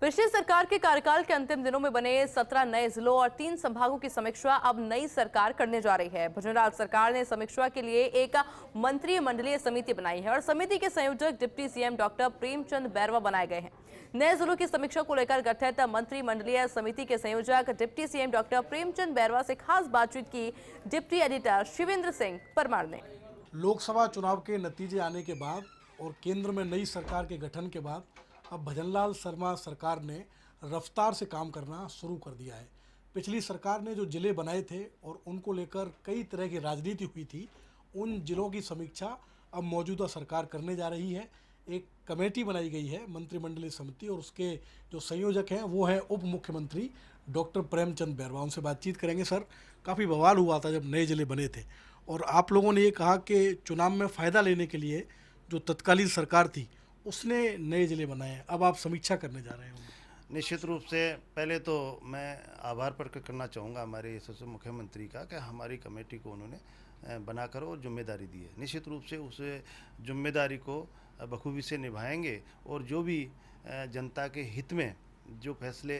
पिछली सरकार के कार्यकाल के अंतिम दिनों में बने 17 नए जिलों और 3 संभागों की समीक्षा अब नई सरकार करने जा रही है। भुजबल सरकार ने समीक्षा के लिए एक मंत्रिमंडलीय समिति बनाई है और समिति के संयोजक deputy CM doctor Premchand Bairwa बनाए गए हैं। नए जिलों की समीक्षा को लेकर गठित मंत्रिमंडलीय समिति के संयोजक deputy CM doctor Premchand Bairwa से खास बातचीत की डिप्टी एडिटर शिवेंद्र सिंह परमार ने। लोकसभा चुनाव के नतीजे आने के बाद और केंद्र में नई सरकार के गठन के बाद अब भजनलाल शर्मा सरकार ने रफ्तार से काम करना शुरू कर दिया है। पिछली सरकार ने जो जिले बनाए थे और उनको लेकर कई तरह की राजनीति हुई थी, उन जिलों की समीक्षा अब मौजूदा सरकार करने जा रही है। एक कमेटी बनाई गई है मंत्रिमंडलीय समिति और उसके जो संयोजक हैं वो हैं उप मुख्यमंत्री डॉक्टर प्रेमचंद बैरवा। उनसे बातचीत करेंगे। सर, काफ़ी बवाल हुआ था जब नए जिले बने थे और आप लोगों ने ये कहा कि चुनाव में फ़ायदा लेने के लिए जो तत्कालीन सरकार थी उसने नए जिले बनाए हैं। अब आप समीक्षा करने जा रहे हैं। निश्चित रूप से पहले तो मैं आभार प्रकट करना चाहूँगा हमारे यशस्वी मुख्यमंत्री का कि हमारी कमेटी को उन्होंने बनाकर और जिम्मेदारी दी है। निश्चित रूप से उस जिम्मेदारी को बखूबी से निभाएंगे और जो भी जनता के हित में जो फैसले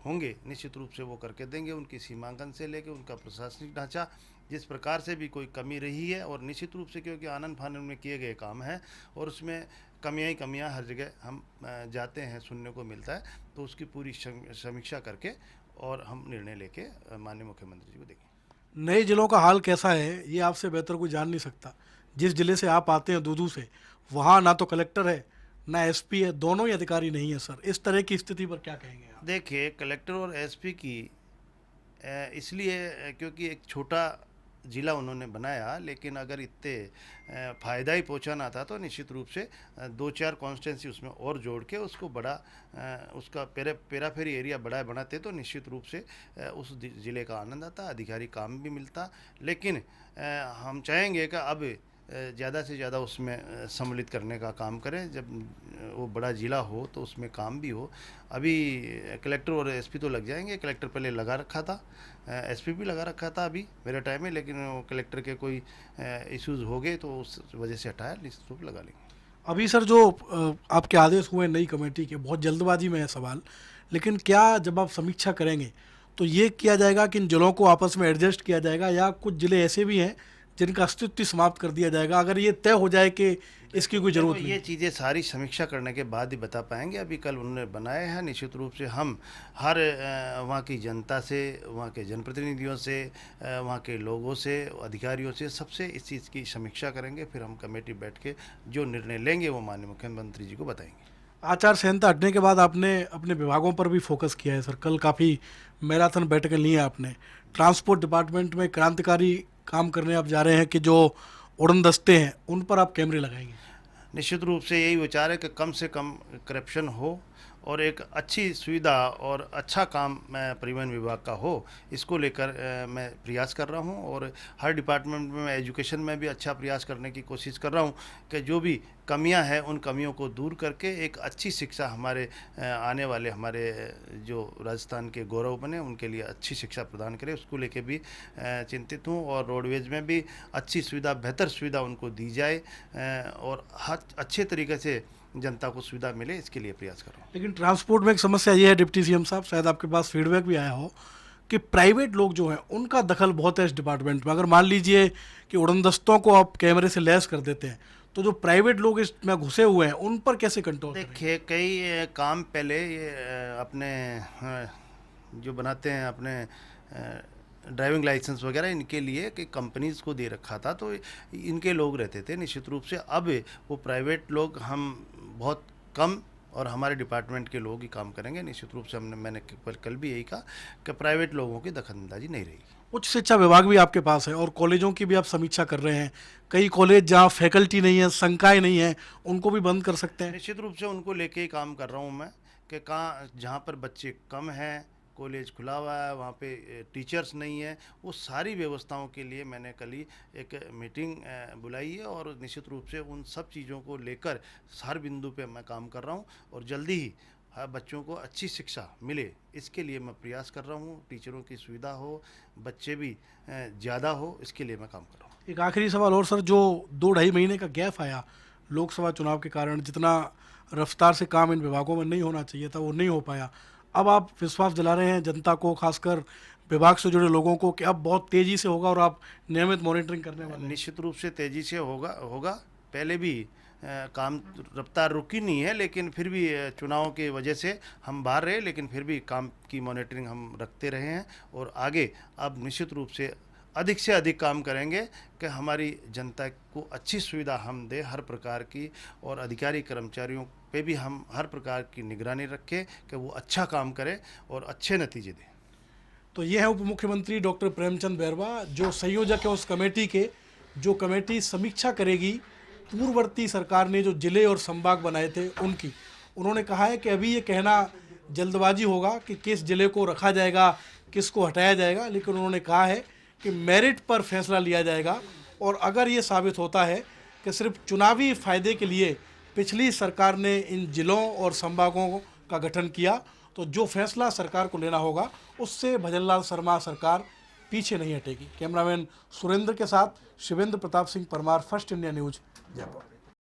होंगे निश्चित रूप से वो करके देंगे। उनकी सीमांकन से लेकर उनका प्रशासनिक ढांचा, जिस प्रकार से भी कोई कमी रही है और निश्चित रूप से क्योंकि आनन फानन में किए गए काम हैं और उसमें कमियां ही कमियां हर जगह हम जाते हैं सुनने को मिलता है, तो उसकी पूरी समीक्षा करके और हम निर्णय लेके माननीय मुख्यमंत्री जी को देंगे। नए जिलों का हाल कैसा है ये आपसे बेहतर कोई जान नहीं सकता। जिस जिले से आप आते हैं दूदू से, वहाँ ना तो कलेक्टर है ना एसपी है, दोनों ही अधिकारी नहीं है। सर, इस तरह की स्थिति पर क्या कहेंगे आप? देखिए, कलेक्टर और एसपी की इसलिए क्योंकि एक छोटा ज़िला उन्होंने बनाया, लेकिन अगर इतने फ़ायदा ही पहुंचाना था तो निश्चित रूप से 2-4 कॉन्स्टिट्यूंसी उसमें और जोड़ के उसको बड़ा उसका पेराफेरी एरिया बड़ा बनाते तो निश्चित रूप से उस ज़िले का आनंद आता, अधिकारी काम भी मिलता। लेकिन हम चाहेंगे कि अब ज़्यादा से ज़्यादा उसमें सम्मिलित करने का काम करें। जब वो बड़ा ज़िला हो तो उसमें काम भी हो। अभी कलेक्टर और एसपी तो लग जाएंगे। कलेक्टर पहले लगा रखा था, एसपी भी लगा रखा था अभी मेरे टाइम में, लेकिन वो कलेक्टर के कोई इश्यूज़ हो गए तो उस वजह से हटाया। निश्चित रूप लगा लेंगे। अभी सर जो आपके आदेश हुए नई कमेटी के, बहुत जल्दबाजी में है सवाल, लेकिन क्या जब आप समीक्षा करेंगे तो ये किया जाएगा कि इन जिलों को आपस में एडजस्ट किया जाएगा या कुछ जिले ऐसे भी हैं जिनका अस्तित्व समाप्त कर दिया जाएगा, अगर ये तय हो जाए कि इसकी कोई ज़रूरत नहीं? ये चीज़ें सारी समीक्षा करने के बाद ही बता पाएंगे। अभी कल उन्होंने बनाए हैं। निश्चित रूप से हम हर वहाँ की जनता से, वहाँ के जनप्रतिनिधियों से, वहाँ के लोगों से, अधिकारियों से, सबसे इस चीज़ की समीक्षा करेंगे। फिर हम कमेटी बैठ के जो निर्णय लेंगे वो माननीय मुख्यमंत्री जी को बताएंगे। आचार संहिता हटने के बाद आपने अपने विभागों पर भी फोकस किया है। सर, कल काफ़ी मैराथन बैठकें ली हैं आपने। ट्रांसपोर्ट डिपार्टमेंट में क्रांतिकारी काम करने आप जा रहे हैं कि जो उड़न दस्ते हैं उन पर आप कैमरे लगाएंगे। निश्चित रूप से यही विचार है कि कम से कम करप्शन हो और एक अच्छी सुविधा और अच्छा काम परिवहन विभाग का हो, इसको लेकर मैं प्रयास कर रहा हूं। और हर डिपार्टमेंट में मैं एजुकेशन में भी अच्छा प्रयास करने की कोशिश कर रहा हूं कि जो भी कमियां हैं उन कमियों को दूर करके एक अच्छी शिक्षा हमारे आने वाले हमारे जो राजस्थान के गौरव बने उनके लिए अच्छी शिक्षा प्रदान करें, उसको लेके भी चिंतित हूँ। और रोडवेज में भी अच्छी सुविधा, बेहतर सुविधा उनको दी जाए और हर अच्छे तरीके से जनता को सुविधा मिले, इसके लिए प्रयास कर रहा हूँ। लेकिन ट्रांसपोर्ट में एक समस्या ये है डिप्टी सीएम साहब, शायद आपके पास फीडबैक भी आया हो कि प्राइवेट लोग जो हैं उनका दखल बहुत है इस डिपार्टमेंट में। अगर मान लीजिए कि उड़नदस्तों को आप कैमरे से लैस कर देते हैं तो जो प्राइवेट लोग इसमें घुसे हुए हैं उन पर कैसे कंट्रोल करें? देखिए, कई काम पहले ये अपने जो बनाते हैं अपने ड्राइविंग लाइसेंस वगैरह, इनके लिए कि कंपनीज़ को दे रखा था, तो इनके लोग रहते थे। निश्चित रूप से अब वो प्राइवेट लोग हम बहुत कम और हमारे डिपार्टमेंट के लोग ही काम करेंगे। निश्चित रूप से मैंने कल भी यही कहा कि प्राइवेट लोगों की दखलंदाजी नहीं रहेगी। उच्च शिक्षा विभाग भी आपके पास है और कॉलेजों की भी आप समीक्षा कर रहे हैं। कई कॉलेज जहाँ फैकल्टी नहीं है, संकाय नहीं है, उनको भी बंद कर सकते हैं। निश्चित रूप से उनको लेके ही काम कर रहा हूँ मैं कि कहाँ जहाँ पर बच्चे कम हैं, कॉलेज खुला हुआ है, वहाँ पे टीचर्स नहीं है, वो सारी व्यवस्थाओं के लिए मैंने कल ही एक मीटिंग बुलाई है और निश्चित रूप से उन सब चीज़ों को लेकर हर बिंदु पे मैं काम कर रहा हूँ और जल्दी ही हर बच्चों को अच्छी शिक्षा मिले, इसके लिए मैं प्रयास कर रहा हूँ। टीचरों की सुविधा हो, बच्चे भी ज़्यादा हो, इसके लिए मैं काम कर रहा हूँ। एक आखिरी सवाल और सर, जो 2-2.5 महीने का गैप आया लोकसभा चुनाव के कारण जितना रफ्तार से काम इन विभागों में नहीं होना चाहिए था वो नहीं हो पाया। अब आप विश्वास दिला रहे हैं जनता को, खासकर विभाग से जुड़े लोगों को, कि अब बहुत तेज़ी से होगा और आप नियमित मॉनिटरिंग करने वाले हैं। निश्चित रूप से तेज़ी से होगा। पहले भी काम रफ्तार रुकी नहीं है, लेकिन फिर भी चुनाव की वजह से हम बाहर रहे, लेकिन फिर भी काम की मॉनिटरिंग हम रखते रहे हैं और आगे अब निश्चित रूप से अधिक काम करेंगे कि हमारी जनता को अच्छी सुविधा हम दें हर प्रकार की, और अधिकारी कर्मचारियों पे भी हम हर प्रकार की निगरानी रखें कि वो अच्छा काम करें और अच्छे नतीजे दें। तो ये है उप मुख्यमंत्री डॉक्टर प्रेमचंद बैरवा, जो संयोजक है उस कमेटी के, जो कमेटी समीक्षा करेगी पूर्ववर्ती सरकार ने जो जिले और संभाग बनाए थे उनकी। उन्होंने कहा है कि अभी ये कहना जल्दबाजी होगा कि किस जिले को रखा जाएगा, किसको हटाया जाएगा, लेकिन उन्होंने कहा है कि मेरिट पर फैसला लिया जाएगा। और अगर ये साबित होता है कि सिर्फ चुनावी फायदे के लिए पिछली सरकार ने इन जिलों और संभागों का गठन किया, तो जो फैसला सरकार को लेना होगा उससे भजनलाल शर्मा सरकार पीछे नहीं हटेगी। कैमरामैन सुरेंद्र के साथ Shivendra Pratap Singh Parmar, first India news, Jaipur.